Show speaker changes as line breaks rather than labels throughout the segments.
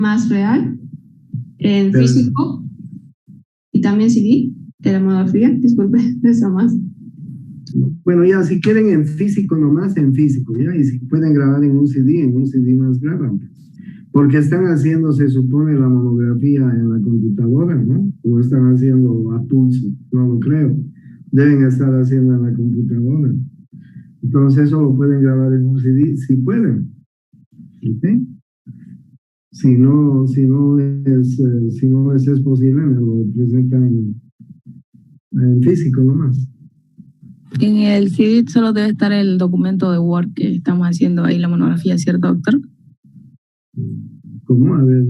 más real, en físico y también CD de la monografía. Disculpe, eso más.
Bueno, ya si quieren en físico nomás, en físico, ¿ya? Y si pueden grabar en un CD más graban. Porque están haciendo, se supone, la monografía en la computadora, ¿no? O están haciendo a pulso, no lo creo. Deben estar haciendo en la computadora. Entonces eso lo pueden grabar en un CD, si pueden. ¿Ok? Si no les es posible, me lo presentan en físico nomás.
En el CD solo debe estar el documento de Word que estamos haciendo ahí, la monografía, ¿cierto, doctor?
¿Cómo? A ver,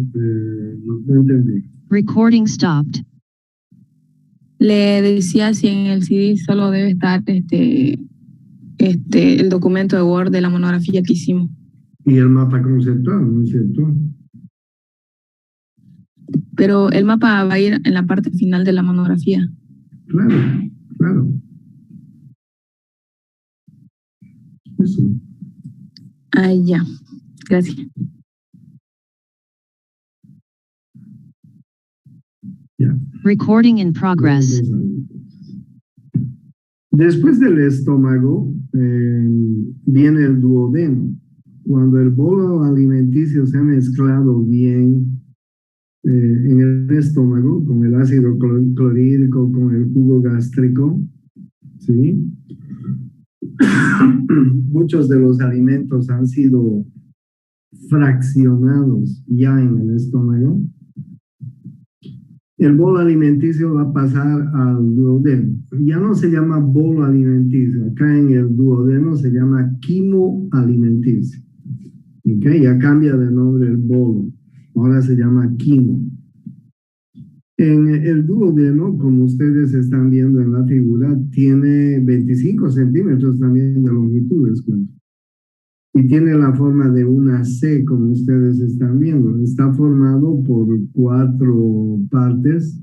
no entendí.
Recording stopped.
Le decía si en el CD solo debe estar el documento de Word de la monografía que hicimos.
Y el mapa conceptual, ¿no es cierto?
Pero el mapa va a ir en la parte final de la monografía.
Claro, claro. Eso.
Ah, ya. Gracias.
Ya.
Recording in progress.
Después del estómago viene el duodeno. Cuando el bolo alimenticio se ha mezclado bien en el estómago, con el ácido clorhídrico, con el jugo gástrico, ¿sí? Muchos de los alimentos han sido fraccionados ya en el estómago. El bolo alimenticio va a pasar al duodeno. Ya no se llama bolo alimenticio. Acá en el duodeno se llama quimo alimenticio. ¿Okay? Ya cambia de nombre el bolo. Ahora se llama quimo. En el duodeno, como ustedes están viendo en la figura, tiene 25 centímetros también de longitud, les cuento. Y tiene la forma de una C, como ustedes están viendo. Está formado por 4 partes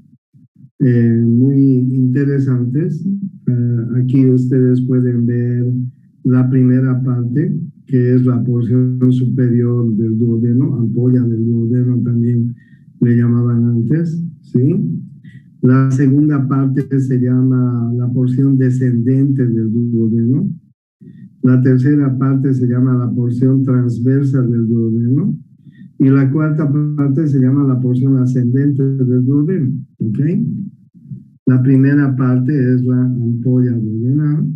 muy interesantes. Aquí ustedes pueden ver la primera parte, que es la porción superior del duodeno, ampolla del duodeno también le llamaban antes, ¿sí? La segunda parte se llama la porción descendente del duodeno. La tercera parte se llama la porción transversa del duodeno. Y la cuarta parte se llama la porción ascendente del duodeno. ¿Ok? La primera parte es la ampolla duodenal.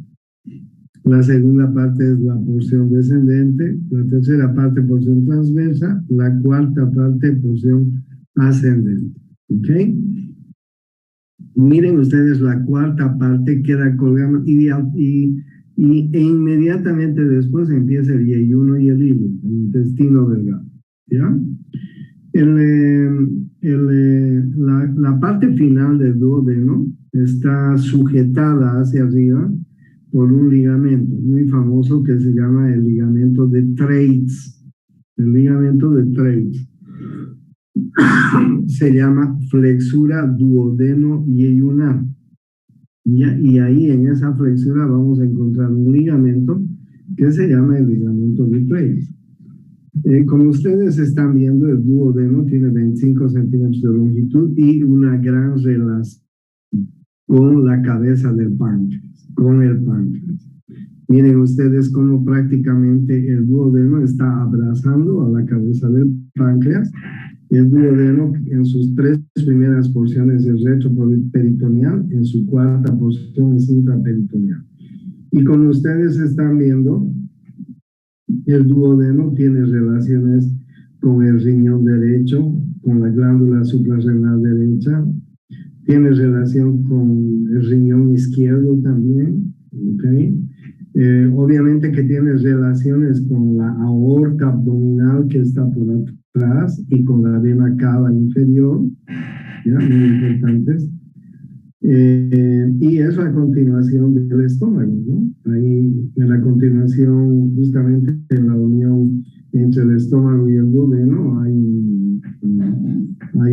La segunda parte es la porción descendente. La tercera parte, porción transversa. La cuarta parte, porción ascendente. ¿Ok? Miren ustedes, la cuarta parte queda colgando e inmediatamente después empieza el yeyuno y el hilo, el intestino delgado, ¿ya? La parte final del duodeno está sujetada hacia arriba por un ligamento muy famoso que se llama el ligamento de Treitz. El ligamento de Treitz se llama flexura duodeno-yeyunar. Y ahí en esa flexura vamos a encontrar un ligamento que se llama el ligamento de Treitz. Como ustedes están viendo, el duodeno tiene 25 centímetros de longitud y una gran relación con la cabeza del páncreas, con el páncreas. Miren ustedes cómo prácticamente el duodeno está abrazando a la cabeza del páncreas. El duodeno en sus 3 primeras porciones es retroperitoneal, en su cuarta porción es intraperitoneal. Y como ustedes están viendo, el duodeno tiene relaciones con el riñón derecho, con la glándula suprarrenal derecha, tiene relación con el riñón izquierdo también, ¿ok? Obviamente que tiene relaciones con la aorta abdominal que está por atrás y con la vena cava inferior, ¿ya? Muy importantes. Y es la continuación del estómago, ¿no? Ahí en la continuación, justamente en la unión entre el estómago y el duodeno, hay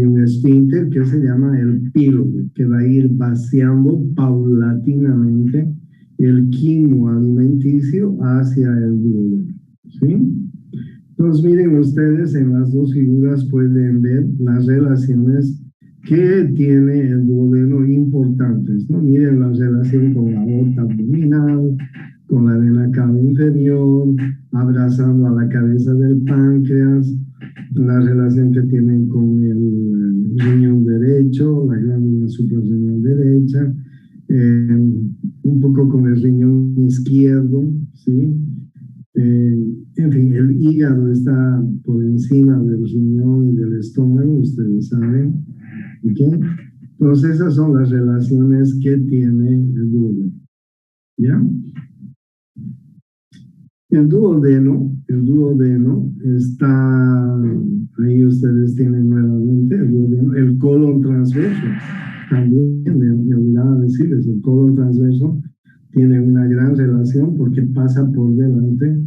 un esfínter que se llama el píloro, que va a ir vaciando paulatinamente el quimo alimenticio hacia el duodeno, ¿sí? Entonces, miren ustedes, en las dos figuras pueden ver las relaciones que tiene el duodeno importantes, ¿no? Miren la relación con la aorta abdominal, con la vena cava inferior, abrazando a la cabeza del páncreas, la relación que tienen con el riñón derecho, la glándula suprarrenal derecha, un poco con el riñón izquierdo, ¿sí? En fin, el hígado está por encima del riñón y del estómago, ustedes saben. ¿Okay? Entonces esas son las relaciones que tiene el duodeno. ¿Ya? El duodeno está, ahí ustedes tienen nuevamente el duodeno, el colon transverso. También me olvidaba decirles, el colon transverso tiene una gran relación porque pasa por delante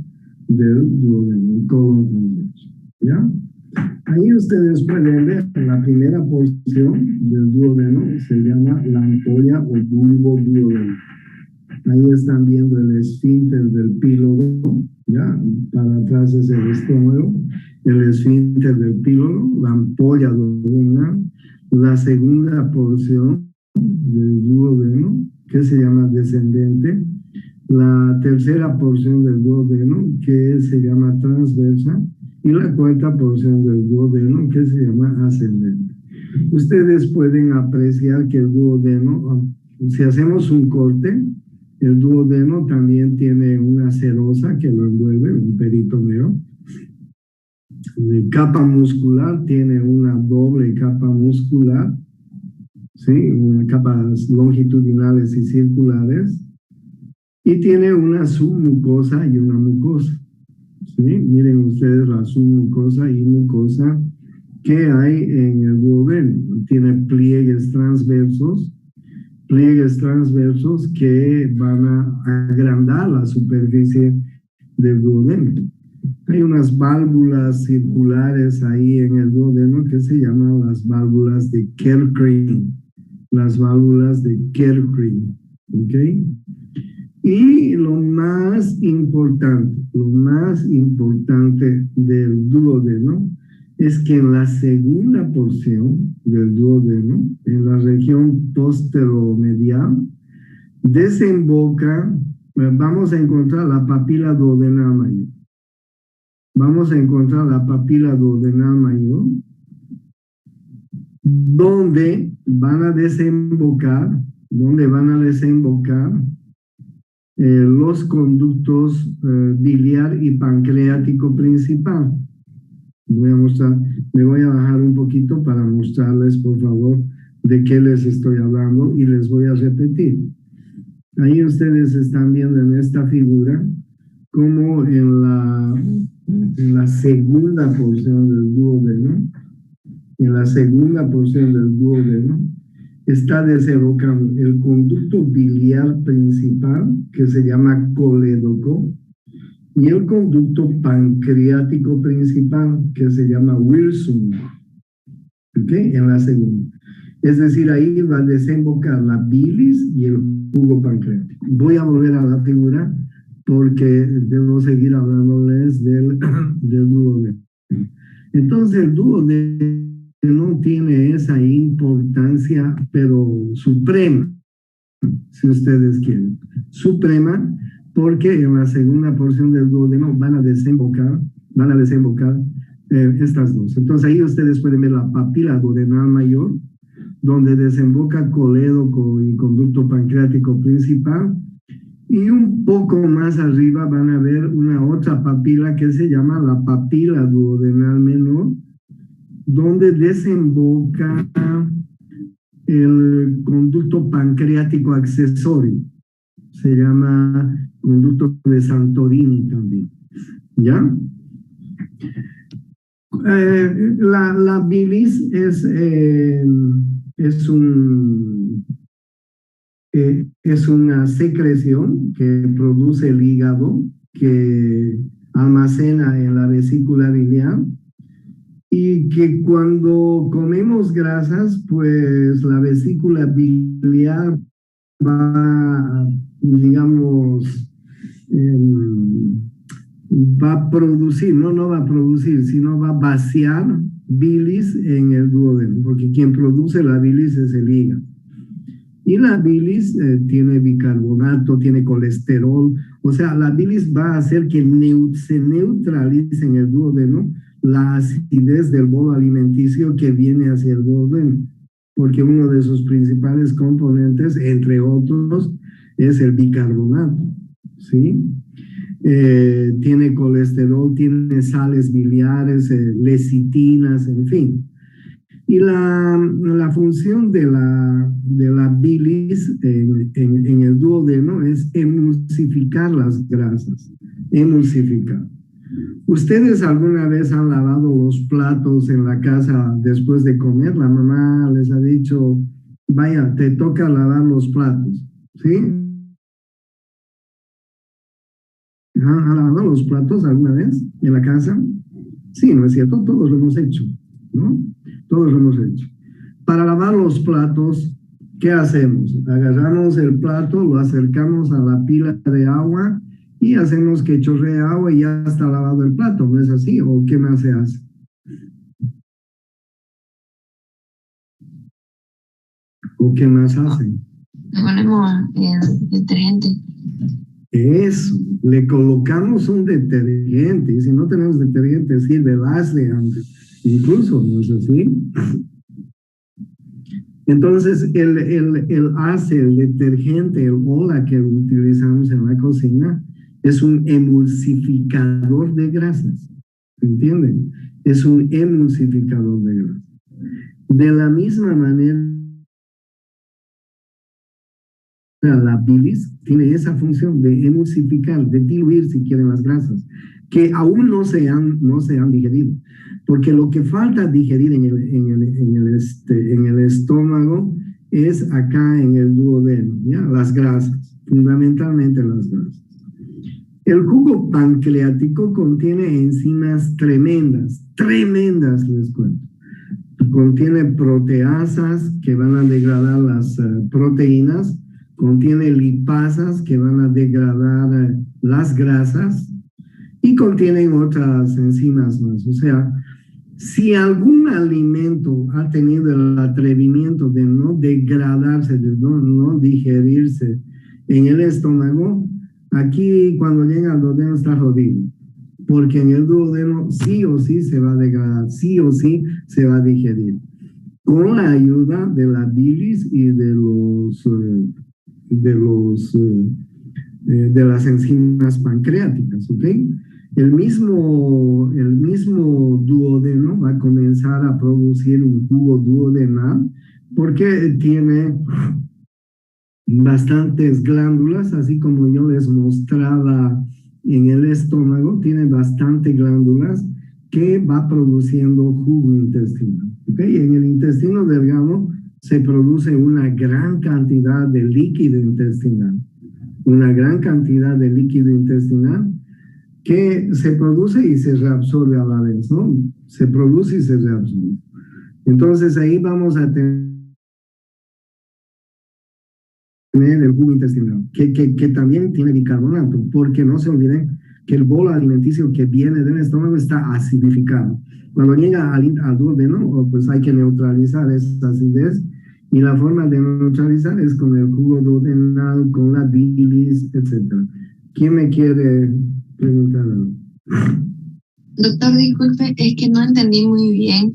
del duodeno, el colon transverso. ¿Ya? Ahí ustedes pueden ver la primera porción del duodeno, se llama la ampolla o bulbo duodeno. Ahí están viendo el esfínter del píloro, ¿ya? Para atrás es el estómago, el esfínter del píloro, la ampolla duodenal, la segunda porción del duodeno, que se llama descendente, la tercera porción del duodeno, que se llama transversa, y la cuarta porción del duodeno, que se llama ascendente. Ustedes pueden apreciar que el duodeno, si hacemos un corte, el duodeno también tiene una serosa que lo envuelve, un peritoneo. De capa muscular tiene una doble capa muscular, ¿sí? Una capas longitudinales y circulares, y tiene una submucosa y una mucosa. ¿Sí? Miren ustedes la submucosa y mucosa que hay en el duodeno. Tiene pliegues transversos que van a agrandar la superficie del duodeno. Hay unas válvulas circulares ahí en el duodeno que se llaman las válvulas de Kerckring. Las válvulas de Kerckring. ¿Ok? Y lo más importante del duodeno es que en la segunda porción del duodeno, en la región posteromedial, desemboca, vamos a encontrar la papila duodenal mayor. Donde van a desembocar los conductos biliar y pancreático principal. Me voy a bajar un poquito para mostrarles, por favor, de qué les estoy hablando y les voy a repetir. Ahí ustedes están viendo en esta figura como en la segunda porción del duodeno, está desembocando el conducto biliar principal, que se llama colédoco, y el conducto pancreático principal, que se llama Wilson. ¿Ok? En la segunda. Es decir, ahí va a desembocar la bilis y el jugo pancreático. Voy a volver a la figura porque debo seguir hablándoles del duodeno. Entonces, el duodeno no tiene esa importancia, pero suprema, si ustedes quieren. Suprema, porque en la segunda porción del duodeno van a desembocar estas dos. Entonces ahí ustedes pueden ver la papila duodenal mayor, donde desemboca colédoco y conducto pancreático principal, y un poco más arriba van a ver una otra papila que se llama la papila duodenal menor, donde desemboca el conducto pancreático accesorio. Se llama conducto de Santorini también. ¿Ya? La bilis es una secreción que produce el hígado, que almacena en la vesícula biliar, y que cuando comemos grasas, pues la vesícula biliar va, digamos, va a producir, no va a producir, sino va a vaciar bilis en el duodeno, porque quien produce la bilis es el hígado. Y la bilis tiene bicarbonato, tiene colesterol, o sea, la bilis va a hacer que se neutralice en el duodeno la acidez del bolo alimenticio que viene hacia el duodeno, porque uno de sus principales componentes, entre otros, es el bicarbonato, ¿sí? Tiene colesterol, tiene sales biliares, lecitinas, en fin. Y la función de la bilis en el duodeno es emulsificar las grasas, emulsificar. ¿Ustedes alguna vez han lavado los platos en la casa después de comer? La mamá les ha dicho, vaya, te toca lavar los platos, ¿sí? ¿Han lavado los platos alguna vez en la casa? Sí, ¿no es cierto? Todos lo hemos hecho, ¿no? Todos lo hemos hecho. Para lavar los platos, ¿qué hacemos? Agarramos el plato, lo acercamos a la pila de agua y hacemos que chorree agua y ya está lavado el plato, ¿no es así? ¿O qué más se hace? ¿O qué más hacen?
Le ponemos detergente.
Eso, le colocamos un detergente, y si no tenemos detergente sirve el ACE antes, incluso, ¿no es así? Entonces, el ACE, el detergente, el OLA que utilizamos en la cocina, es un emulsificador de grasas, ¿entienden? Es un emulsificador de grasas. De la misma manera, la bilis tiene esa función de emulsificar, de diluir, si quieren, las grasas, que aún no se han digerido. Porque lo que falta digerir en el estómago es acá en el duodeno, ¿ya? Las grasas, fundamentalmente las grasas. El jugo pancreático contiene enzimas tremendas, les cuento. Contiene proteasas que van a degradar las proteínas, contiene lipasas que van a degradar las grasas y contienen otras enzimas más. O sea, si algún alimento ha tenido el atrevimiento de no degradarse, de no digerirse en el estómago, aquí cuando llega al duodeno está jodido, porque en el duodeno sí o sí se va a degradar, sí o sí se va a digerir, con la ayuda de la bilis y de las enzimas pancreáticas, ¿ok? El mismo duodeno va a comenzar a producir un jugo duodenal porque tiene bastantes glándulas, así como yo les mostraba en el estómago, tiene bastantes glándulas que va produciendo jugo intestinal, ¿ok? En el intestino delgado se produce una gran cantidad de líquido intestinal, que se produce y se reabsorbe a la vez, ¿no? Se produce y se reabsorbe. Entonces ahí vamos a tener el jugo intestinal, que también tiene bicarbonato, porque no se olviden que el bolo alimenticio que viene del estómago está acidificado. Cuando llega al duodeno, pues hay que neutralizar esa acidez, y la forma de neutralizar es con el jugo duodenal, con la bilis, etc. ¿Quién me quiere preguntar algo?
Doctor, disculpe, es que no entendí muy bien.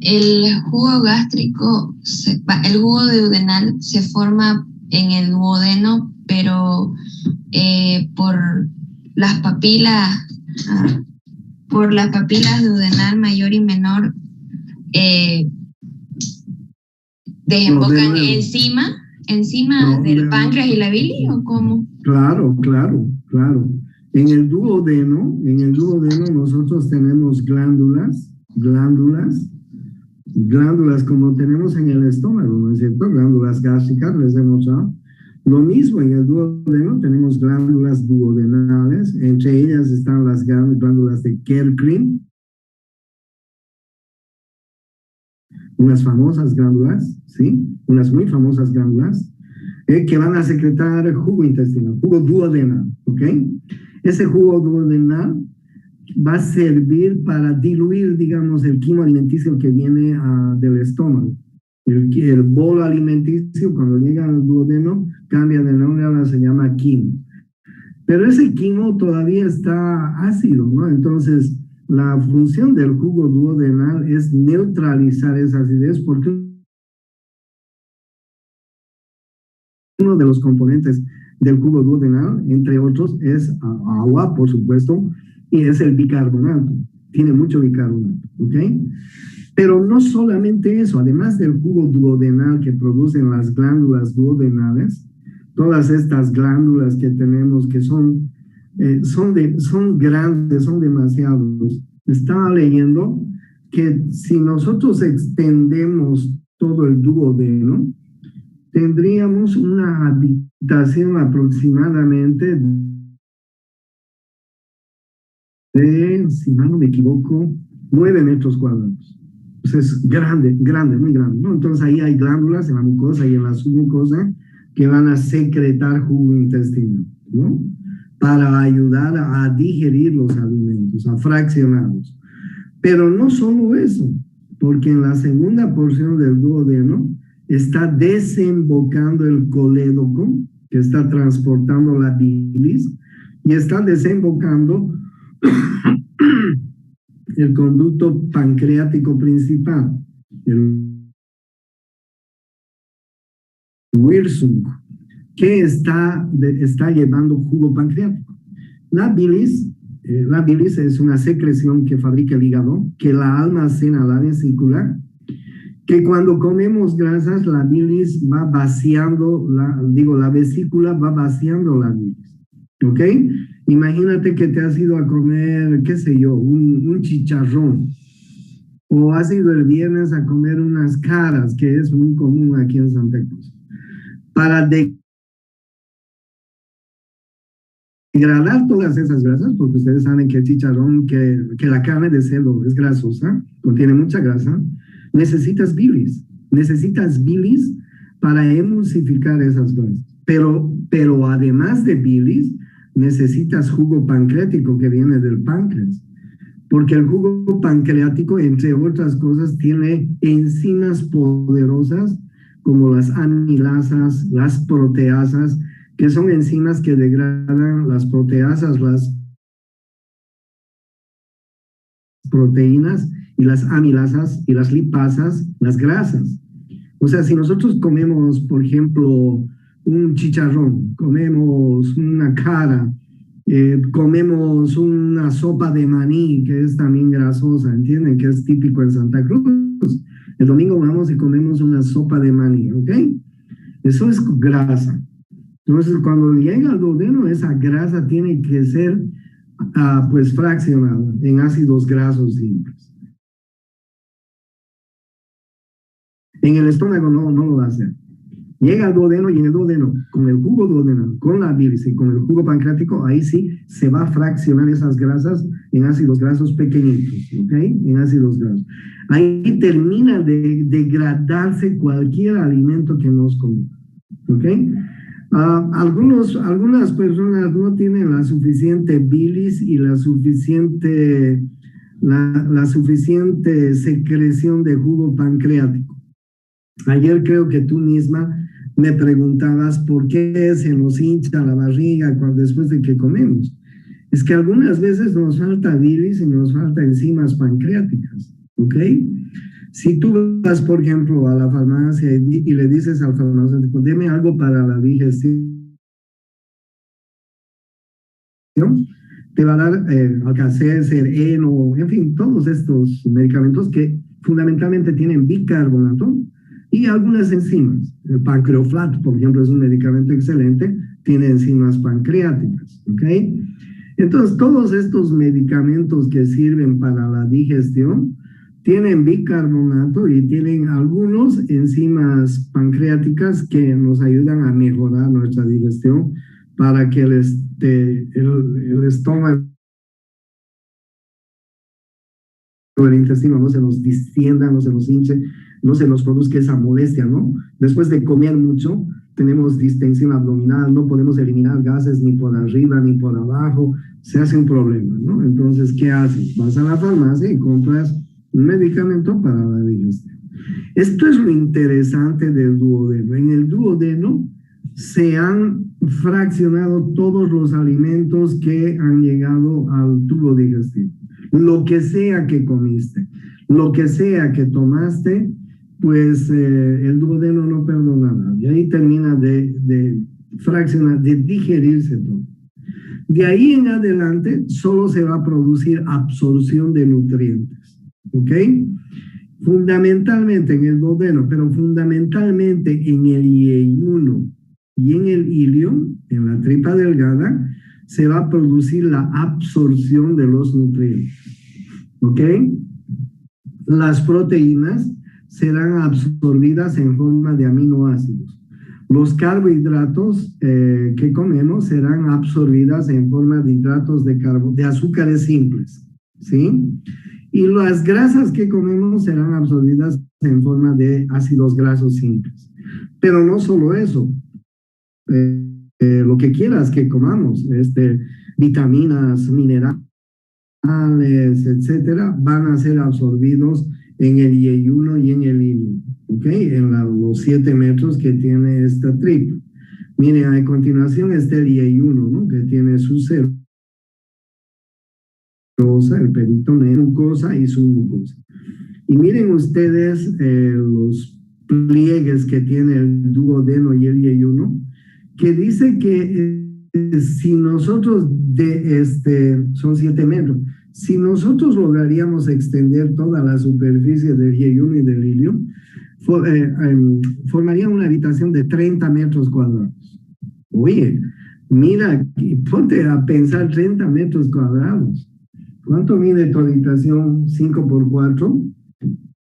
El jugo gástrico, el jugo duodenal se forma en el duodeno, pero por las papilas duodenal mayor y menor, desembocan encima del páncreas y la bilis, ¿o cómo?
Claro. En el duodeno nosotros tenemos glándulas como tenemos en el estómago, ¿no es cierto? Glándulas gástricas, les hemos dado. Lo mismo en el duodeno tenemos glándulas duodenales, entre ellas están las glándulas de Kerkrin, unas famosas glándulas, ¿sí? Unas muy famosas glándulas que van a secretar jugo intestinal, jugo duodenal, ¿ok? Ese jugo duodenal va a servir para diluir, digamos, el quimo alimenticio que viene del estómago. El bolo alimenticio, cuando llega al duodeno, cambia de nombre, ahora se llama quimo. Pero ese quimo todavía está ácido, ¿no? Entonces, la función del jugo duodenal es neutralizar esa acidez porque uno de los componentes del jugo duodenal, entre otros, es agua, por supuesto, y es el bicarbonato. Tiene mucho bicarbonato, ¿ok? Pero no solamente eso, además del jugo duodenal que producen las glándulas duodenales, todas estas glándulas que tenemos que son grandes, son demasiados. Estaba leyendo que si nosotros extendemos todo el duodeno, tendríamos una habitación aproximadamente de, si mal no me equivoco, 9 metros cuadrados. Es grande, grande, muy grande, ¿no? Entonces ahí hay glándulas en la mucosa y en la submucosa que van a secretar jugo intestinal, ¿no? Para ayudar a digerir los alimentos, a fraccionarlos. Pero no solo eso, porque en la segunda porción del duodeno está desembocando el colédoco, que está transportando la bilis, y está desembocando el conducto pancreático principal, el Wirsung, que está llevando jugo pancreático. La bilis es una secreción que fabrica el hígado, que la almacena la vesícula, que cuando comemos grasas, la bilis va vaciando, la vesícula va vaciando la bilis, ¿ok? Imagínate que te has ido a comer, qué sé yo, un chicharrón, o has ido el viernes a comer unas caras, que es muy común aquí en Santa Cruz. Para degradar todas esas grasas, porque ustedes saben que el chicharrón, que la carne de cerdo es grasosa, contiene mucha grasa, necesitas bilis para emulsificar esas grasas. Pero además de bilis, necesitas jugo pancreático que viene del páncreas, porque el jugo pancreático, entre otras cosas, tiene enzimas poderosas como las amilasas, las proteasas, que son enzimas que degradan las proteasas, las proteínas, y las amilasas y las lipasas, las grasas. O sea, si nosotros comemos, por ejemplo, un chicharrón, comemos una cara, comemos una sopa de maní, que es también grasosa, ¿entienden? Que es típico en Santa Cruz. El domingo vamos y comemos una sopa de maní, ¿ok? Eso es grasa. Entonces, cuando llega al duodeno, esa grasa tiene que ser pues fraccionada en ácidos grasos simples. En el estómago no lo va a hacer. Llega al duodeno y en el duodeno, con el jugo duodenal, con la bilis y con el jugo pancreático, ahí sí se va a fraccionar esas grasas en ácidos grasos pequeñitos, ¿ok? En ácidos grasos. Ahí termina de degradarse cualquier alimento que nos comemos, ¿ok? Algunas personas no tienen la suficiente bilis y la suficiente secreción de jugo pancreático. Ayer creo que tú misma me preguntabas por qué se nos hincha la barriga después de que comemos. Es que algunas veces nos falta bilis y nos falta enzimas pancreáticas, ¿ok? Si tú vas, por ejemplo, a la farmacia y le dices al farmacéutico, deme algo para la digestión, te va a dar Alka-Seltzer, Eno, en fin, todos estos medicamentos que fundamentalmente tienen bicarbonato y algunas enzimas. El Pancreoflat, por ejemplo, es un medicamento excelente, tiene enzimas pancreáticas, ¿ok? Entonces, todos estos medicamentos que sirven para la digestión tienen bicarbonato y tienen algunos enzimas pancreáticas que nos ayudan a mejorar nuestra digestión para que el estómago, el intestino no se nos distienda, no se nos hinche, no se nos produzca esa molestia, ¿no? Después de comer mucho, tenemos distensión abdominal, no podemos eliminar gases ni por arriba ni por abajo, se hace un problema, ¿no? Entonces, ¿qué haces? Vas a la farmacia y compras un medicamento para la digestión. Esto es lo interesante del duodeno. En el duodeno se han fraccionado todos los alimentos que han llegado al tubo digestivo. Lo que sea que comiste, lo que sea que tomaste, pues el duodeno no perdona nada. Y ahí termina de fraccionar, de digerirse todo. De ahí en adelante solo se va a producir absorción de nutrientes. ¿Ok? Fundamentalmente en el duodeno, pero fundamentalmente en el yeyuno y en el ilion, en la tripa delgada, se va a producir la absorción de los nutrientes. ¿Ok? Las proteínas serán absorbidas en forma de aminoácidos. Los carbohidratos que comemos serán absorbidas en forma de hidratos de azúcares simples, ¿sí? Y las grasas que comemos serán absorbidas en forma de ácidos grasos simples. Pero no solo eso, lo que quieras que comamos, vitaminas, minerales, etcétera, van a ser absorbidos en el yeyuno y en el ilion, ¿ok? En los 7 metros que tiene esta tripa. Miren, a continuación está el yeyuno, ¿no? Que tiene su cerosa, el peritoneo, mucosa y su mucosa. Y miren ustedes los pliegues que tiene el duodeno y el yeyuno, que dice que si nosotros son 7 metros, si nosotros lograríamos extender toda la superficie del yeyuno y del ilion, formaría una habitación de 30 metros cuadrados. Oye, mira, ponte a pensar 30 metros cuadrados. ¿Cuánto mide tu habitación? 5 por 4.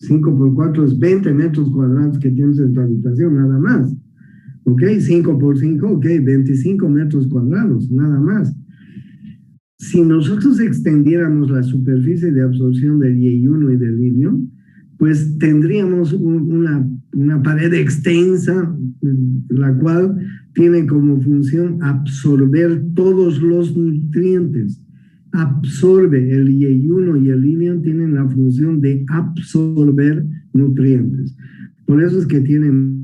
5 por 4 es 20 metros cuadrados que tienes en tu habitación, nada más. ¿Ok? 5 por 5, ok, 25 metros cuadrados, nada más. Si nosotros extendiéramos la superficie de absorción del yeyuno y del ilion, pues tendríamos una pared extensa, la cual tiene como función absorber todos los nutrientes. Absorbe el yeyuno y el ilion, tienen la función de absorber nutrientes. Por eso es que tienen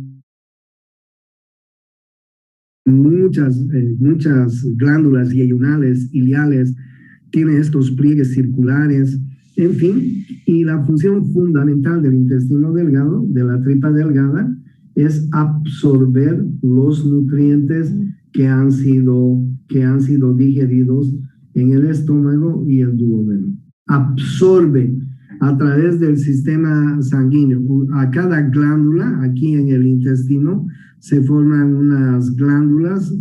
muchas glándulas yeyunales, iliales, tiene estos pliegues circulares, en fin, y la función fundamental del intestino delgado, de la tripa delgada, es absorber los nutrientes que han sido digeridos en el estómago y el duodeno. Absorbe a través del sistema sanguíneo. A cada glándula, aquí en el intestino, se forman unas glándulas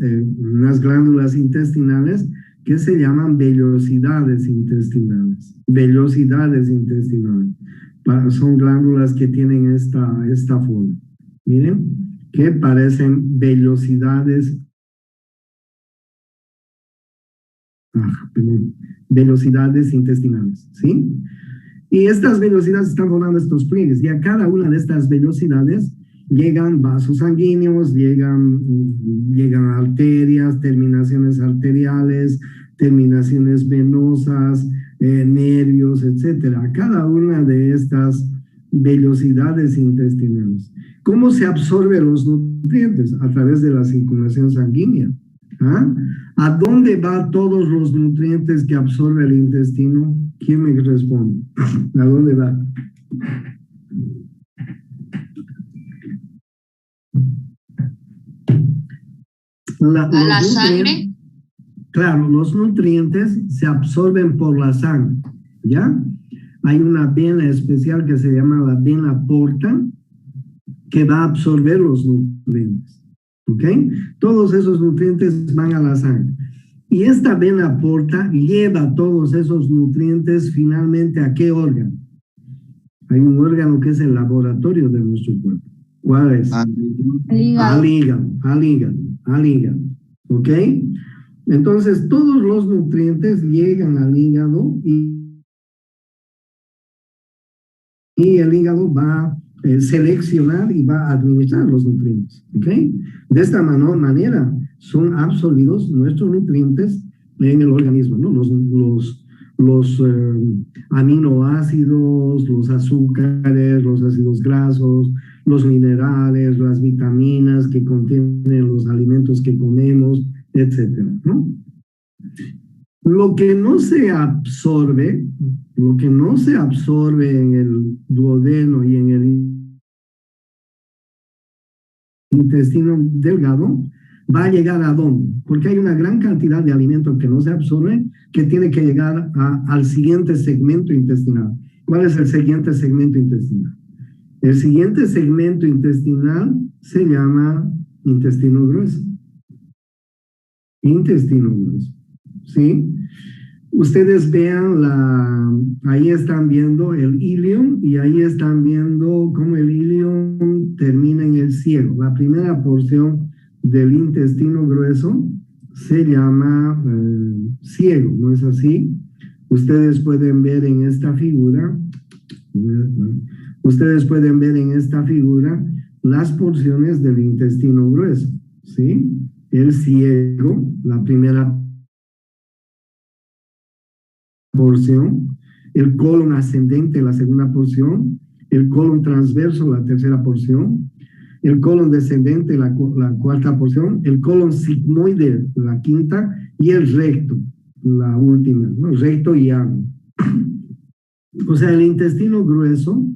intestinales que se llaman vellosidades intestinales. Vellosidades intestinales. Son glándulas que tienen esta forma. Miren, que parecen vellosidades. Velocidades intestinales, ¿sí? Y estas velocidades están formando estos pliegues, y a cada una de estas velocidades llegan vasos sanguíneos, llegan arterias, terminaciones arteriales, terminaciones venosas, nervios, etcétera. A cada una de estas velocidades intestinales. ¿Cómo se absorben los nutrientes? A través de la circulación sanguínea. ¿Ah? ¿A dónde van todos los nutrientes que absorbe el intestino? ¿Quién me responde? ¿A dónde va?
¿A la sangre?
Claro, los nutrientes se absorben por la sangre, ¿ya? Hay una vena especial que se llama la vena porta, que va a absorber los nutrientes. ¿Ok? Todos esos nutrientes van a la sangre. Y esta vena porta lleva todos esos nutrientes finalmente ¿a qué órgano? Hay un órgano que es el laboratorio de nuestro cuerpo. ¿Cuál es? Al hígado. ¿Ok? Entonces, todos los nutrientes llegan al hígado y el hígado va a seleccionar y va a administrar los nutrientes. ¿Ok? De esta manera son absorbidos nuestros nutrientes en el organismo, ¿no? Los aminoácidos, los azúcares, los ácidos grasos, los minerales, las vitaminas que contienen los alimentos que comemos, etcétera, ¿no? Lo que no se absorbe en el duodeno y en el intestino delgado, va a llegar ¿a dónde? Porque hay una gran cantidad de alimentos que no se absorben que tiene que llegar al siguiente segmento intestinal. ¿Cuál es el siguiente segmento intestinal? El siguiente segmento intestinal se llama intestino grueso. Intestino grueso. ¿Sí? Ustedes vean ahí están viendo el ilion y ahí están viendo cómo el ilion termina en el ciego. La primera porción del intestino grueso se llama ciego, ¿no es así? Ustedes pueden ver en esta figura, las porciones del intestino grueso, ¿sí? El ciego, la primera porción, el colon ascendente, la segunda porción, el colon transverso, la tercera porción, el colon descendente, la cuarta porción, el colon sigmoide, la quinta, y el recto, la última, ¿no? Recto y ano. O sea, el intestino grueso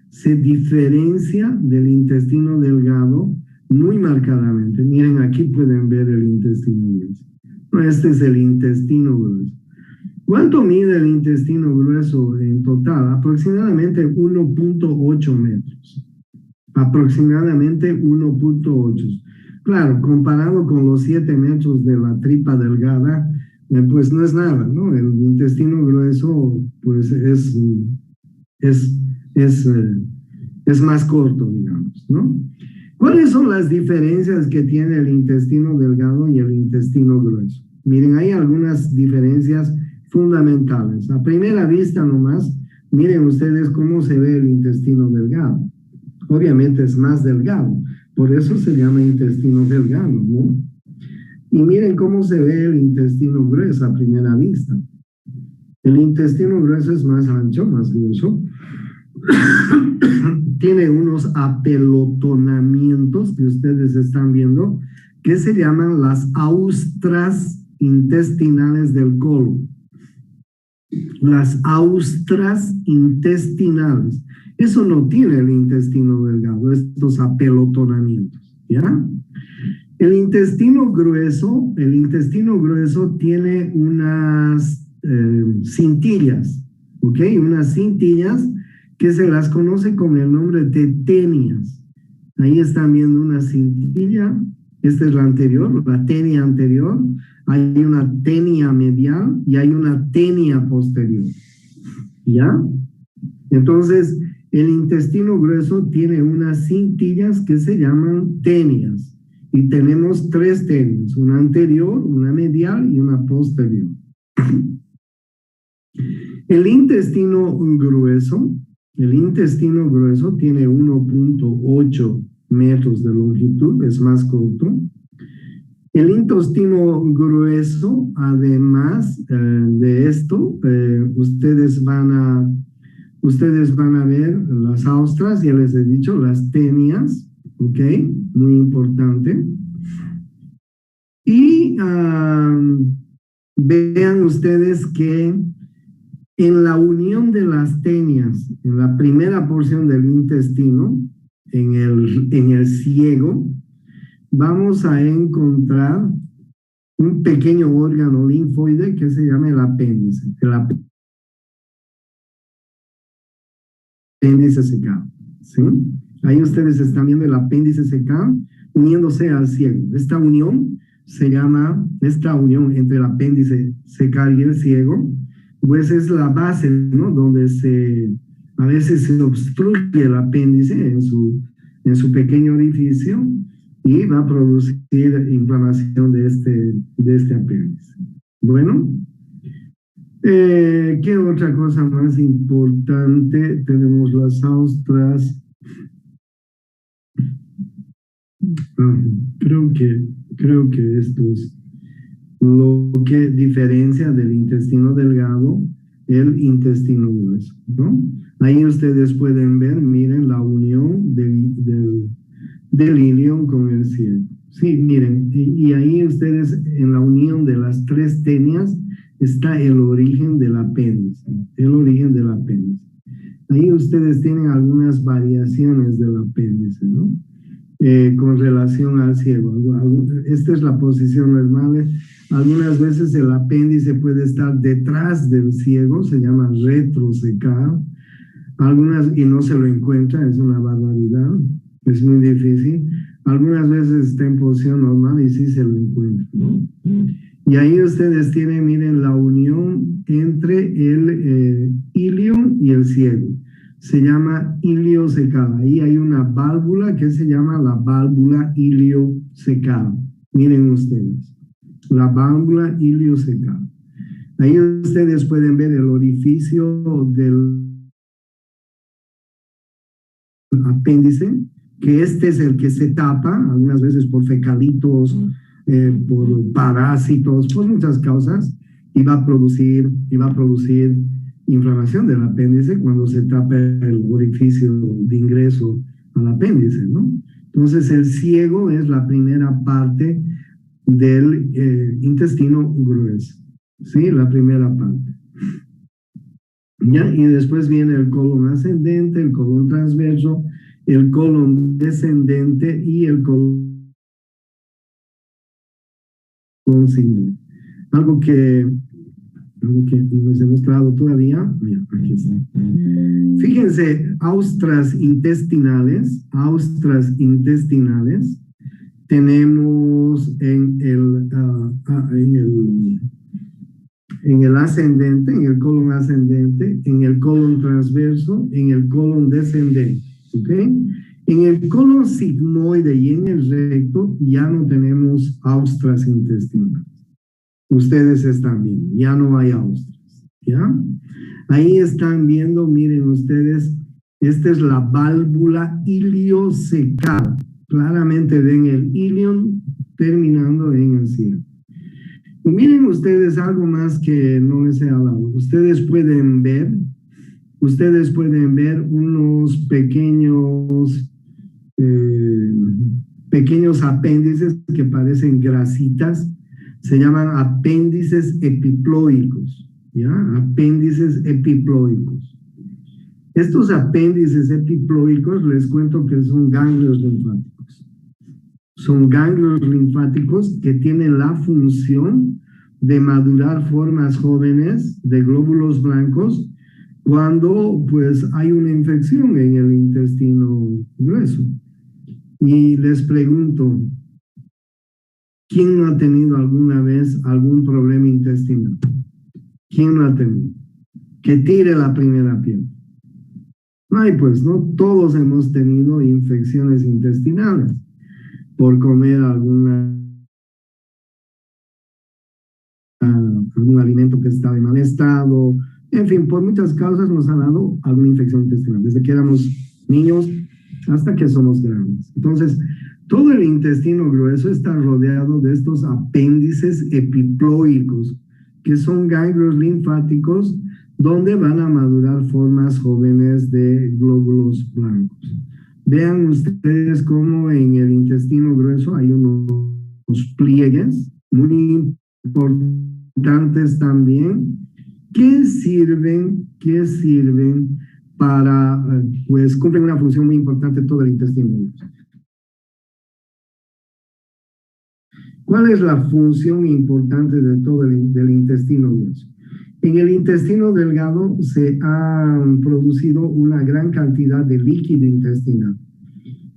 se diferencia del intestino delgado muy marcadamente. Miren, aquí pueden ver el intestino grueso. Este es el intestino grueso. ¿Cuánto mide el intestino grueso en total? Aproximadamente 1.8 metros. Aproximadamente 1.8. Claro, comparado con los 7 metros de la tripa delgada, pues no es nada, ¿no? El intestino grueso, pues es más corto, digamos, ¿no? ¿Cuáles son las diferencias que tiene el intestino delgado y el intestino grueso? Miren, hay algunas diferencias fundamentales. A primera vista nomás, miren ustedes cómo se ve el intestino delgado. Obviamente es más delgado, por eso se llama intestino delgado, ¿no? Y miren cómo se ve el intestino grueso a primera vista. El intestino grueso es más ancho, más grueso. Tiene unos apelotonamientos que ustedes están viendo, que se llaman las austras intestinales del colon. Las austras intestinales. Eso no tiene el intestino delgado, estos apelotonamientos, ¿ya? El intestino grueso tiene unas cintillas, ¿ok? Unas cintillas que se las conoce con el nombre de tenias. Ahí están viendo una cintilla, esta es la anterior, la tenia anterior, hay una tenia medial y hay una tenia posterior, ¿ya? Entonces, el intestino grueso tiene unas cintillas que se llaman tenias y tenemos 3 tenias, una anterior, una medial y una posterior. El intestino grueso tiene 1.8 metros de longitud, es más corto. El intestino grueso, además de esto, ustedes van a ver las austras, ya les he dicho, las tenias, ¿ok? Muy importante. Y vean ustedes que en la unión de las tenias, en la primera porción del intestino, en el ciego, vamos a encontrar un pequeño órgano linfoide que se llama el apéndice. El apéndice secado, ¿sí? Ahí ustedes están viendo el apéndice secado uniéndose al ciego. Esta unión entre el apéndice secado y el ciego, pues es la base, ¿no? Donde a veces se obstruye el apéndice en su pequeño orificio y va a producir inflamación de este apéndice. Bueno, ¿qué otra cosa más importante? Tenemos las austras. Creo que esto es lo que diferencia del intestino delgado el intestino grueso, ¿no? Ahí ustedes pueden ver, miren, la unión del ilion con el ciego. Sí, miren, y ahí ustedes, en la unión de las tres tenias, está el origen del apéndice, el origen del apéndice. Ahí ustedes tienen algunas variaciones del apéndice, ¿no? Con relación al ciego. Esta es la posición normal. Algunas veces el apéndice puede estar detrás del ciego, se llama retrosecado. Algunas, y no se lo encuentra, es una barbaridad, es muy difícil. Algunas veces está en posición normal y sí se lo encuentra. Y ahí ustedes tienen, miren, la unión entre el ilion y el ciego. Se llama iliosecada. Ahí hay una válvula que se llama la válvula iliosecada. Miren ustedes, la válvula iliosecada. Ahí ustedes pueden ver el orificio del apéndice, que este es el que se tapa, algunas veces por fecalitos, por parásitos, por muchas causas, y va a producir inflamación del apéndice cuando se tapa el orificio de ingreso al apéndice, ¿no? Entonces el ciego es la primera parte del intestino grueso, ¿sí? La primera parte. ¿Ya? Y después viene el colon ascendente, el colon transverso, el colon descendente y el colon sigmoide. Algo que no les he mostrado todavía. Mira, aquí está. Fíjense, austras intestinales, tenemos en el ascendente, en el colon ascendente, en el colon transverso, en el colon descendente, ¿ok? En el colon sigmoide y en el recto ya no tenemos austras intestinales. Ustedes están viendo, ya no hay austras, ¿ya? Ahí están viendo, miren ustedes, esta es la válvula iliosecada. Claramente ven el ilion terminando en el cielo. Y miren ustedes algo más que no les he hablado. Ustedes pueden ver unos pequeños apéndices que parecen grasitas. Se llaman apéndices epiploicos, ¿ya? Apéndices epiploicos. Estos apéndices epiploicos les cuento que son ganglios linfáticos. Son ganglios linfáticos que tienen la función de madurar formas jóvenes de glóbulos blancos cuando pues hay una infección en el intestino grueso. Y les pregunto, ¿quién no ha tenido alguna vez algún problema intestinal? ¿Quién no ha tenido? Que tire la primera piedra. Ay, pues no todos hemos tenido infecciones intestinales por comer algún alimento que está en mal estado. En fin, por muchas causas nos ha dado alguna infección intestinal, desde que éramos niños hasta que somos grandes. Entonces, todo el intestino grueso está rodeado de estos apéndices epiploicos, que son ganglios linfáticos donde van a madurar formas jóvenes de glóbulos blancos. Vean ustedes cómo en el intestino grueso hay unos pliegues muy importantes también que sirven para, pues cumplen una función muy importante en todo el intestino grueso. ¿Cuál es la función importante de todo del intestino grueso? En el intestino delgado se ha producido una gran cantidad de líquido intestinal.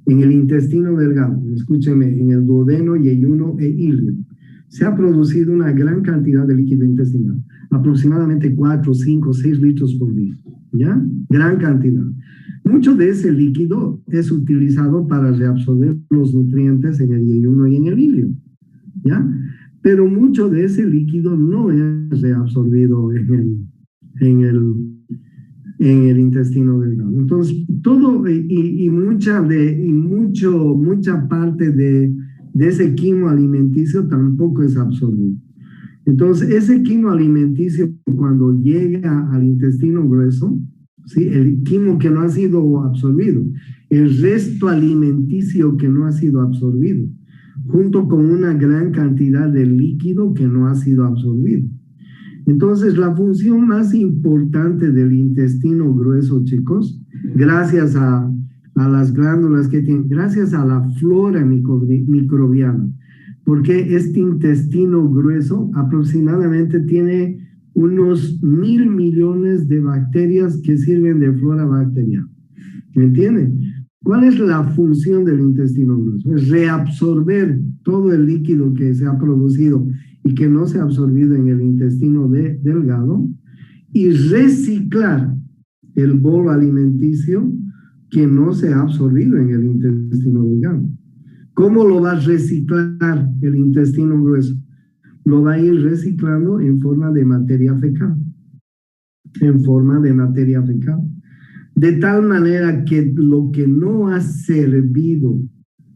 En el intestino delgado, escúcheme, en el duodeno, yeyuno e ilion, se ha producido una gran cantidad de líquido intestinal, aproximadamente 4, 5, 6 litros por día, ¿ya? Gran cantidad. Mucho de ese líquido es utilizado para reabsorber los nutrientes en el yeyuno y en el ilion, ¿ya? Pero mucho de ese líquido no es reabsorbido en el intestino delgado. Entonces, todo mucha parte de ese quimo alimenticio tampoco es absorbido. Entonces, ese quimo alimenticio, cuando llega al intestino grueso, ¿sí? El quimo que no ha sido absorbido, el resto alimenticio que no ha sido absorbido, junto con una gran cantidad de líquido que no ha sido absorbido. Entonces, la función más importante del intestino grueso, chicos, gracias a las glándulas que tiene, gracias a la flora microbiana, porque este intestino grueso aproximadamente tiene unos 1.000 millones de bacterias que sirven de flora bacteriana. ¿Me entienden? ¿Cuál es la función del intestino grueso? Es reabsorber todo el líquido que se ha producido y que no se ha absorbido en el intestino delgado y reciclar el bolo alimenticio que no se ha absorbido en el intestino delgado. ¿Cómo lo va a reciclar el intestino grueso? Lo va a ir reciclando en forma de materia fecal. En forma de materia fecal. De tal manera que lo que no ha servido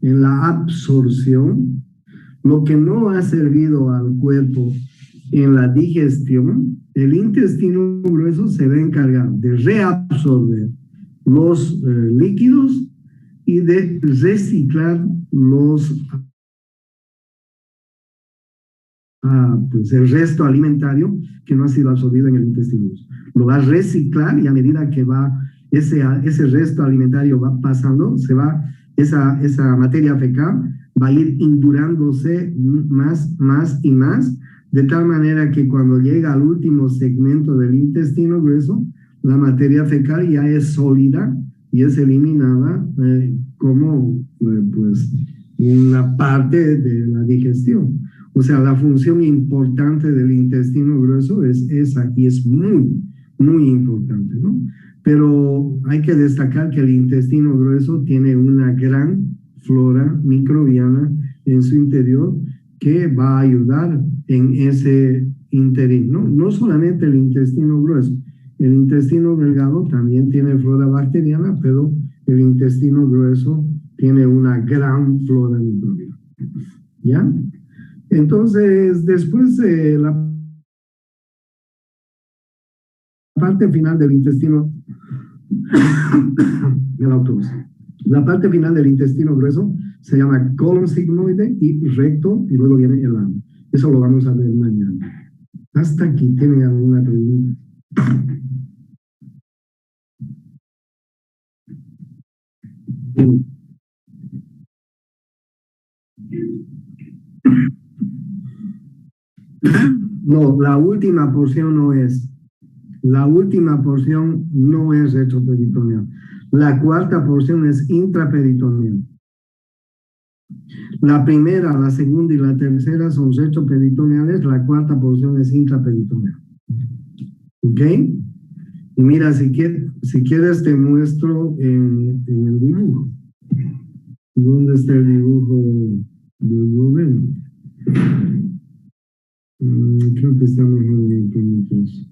en la absorción, lo que no ha servido al cuerpo en la digestión, el intestino grueso se va a encargar de reabsorber los líquidos y de reciclar pues el resto alimentario que no ha sido absorbido en el intestino grueso. Lo va a reciclar y a medida que va ese resto alimentario va pasando, esa materia fecal va a ir indurándose más y más, de tal manera que cuando llega al último segmento del intestino grueso, la materia fecal ya es sólida y es eliminada como pues una parte de la digestión. O sea, la función importante del intestino grueso es esa y es muy, muy importante, ¿no? Pero hay que destacar que el intestino grueso tiene una gran flora microbiana en su interior que va a ayudar en ese interín, ¿no? No solamente el intestino grueso, el intestino delgado también tiene flora bacteriana, pero el intestino grueso tiene una gran flora microbiana, ¿ya? Entonces, después la parte final del intestino, la parte final del intestino grueso se llama colon sigmoide y recto, y luego viene el ano. Eso lo vamos a ver mañana. Hasta aquí, ¿tienen alguna pregunta? No, la última porción no es. La última porción no es retroperitoneal. La cuarta porción es intraperitoneal. La primera, la segunda y la tercera son retroperitoneales. La cuarta porción es intraperitoneal. ¿Ok? Y mira, si quieres te muestro en el dibujo. ¿Dónde está el dibujo del duodeno? Creo que está mejor en puntos.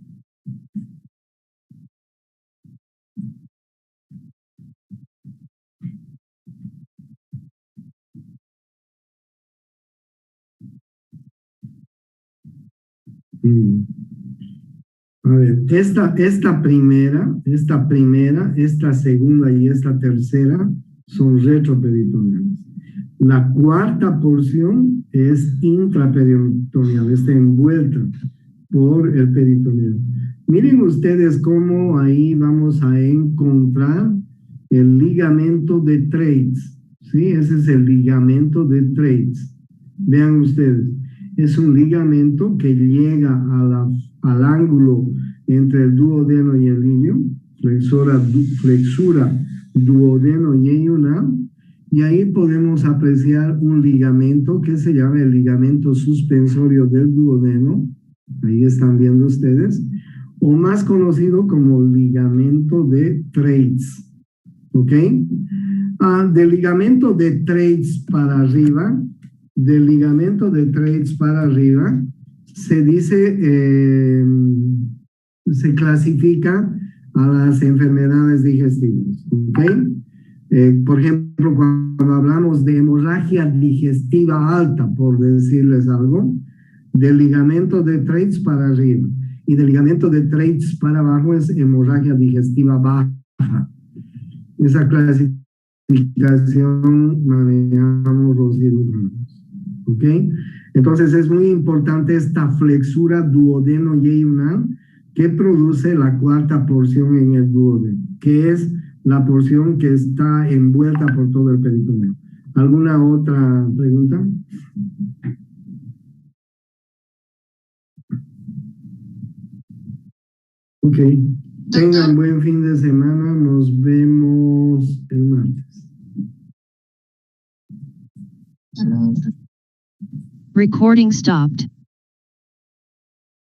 A ver, esta primera, esta segunda y esta tercera son retroperitoneales. La cuarta porción es intraperitoneal, está envuelta por el peritoneo. Miren ustedes cómo ahí vamos a encontrar el ligamento de Treitz, ¿sí? Ese es el ligamento de Treitz. Vean ustedes, es un ligamento que llega al ángulo entre el duodeno y el ilium, flexura duodeno y iyunal, y ahí podemos apreciar un ligamento que se llama el ligamento suspensorio del duodeno, ahí están viendo ustedes, o más conocido como ligamento de Treitz, ¿ok? Del ligamento de Treitz para arriba, se dice, se clasifica a las enfermedades digestivas, ¿ok? Por ejemplo, cuando hablamos de hemorragia digestiva alta, por decirles algo, Del ligamento de Treitz para arriba y del ligamento de Treitz para abajo es hemorragia digestiva baja. Esa clasificación manejamos los cirujanos. ¿Ok? Entonces es muy importante esta flexura duodeno-yeyunal que produce la cuarta porción en el duodeno, que es la porción que está envuelta por todo el peritoneo. ¿Alguna otra pregunta? Ok. Tengan buen fin de semana. Nos vemos el martes.
Hasta luego.
Recording stopped.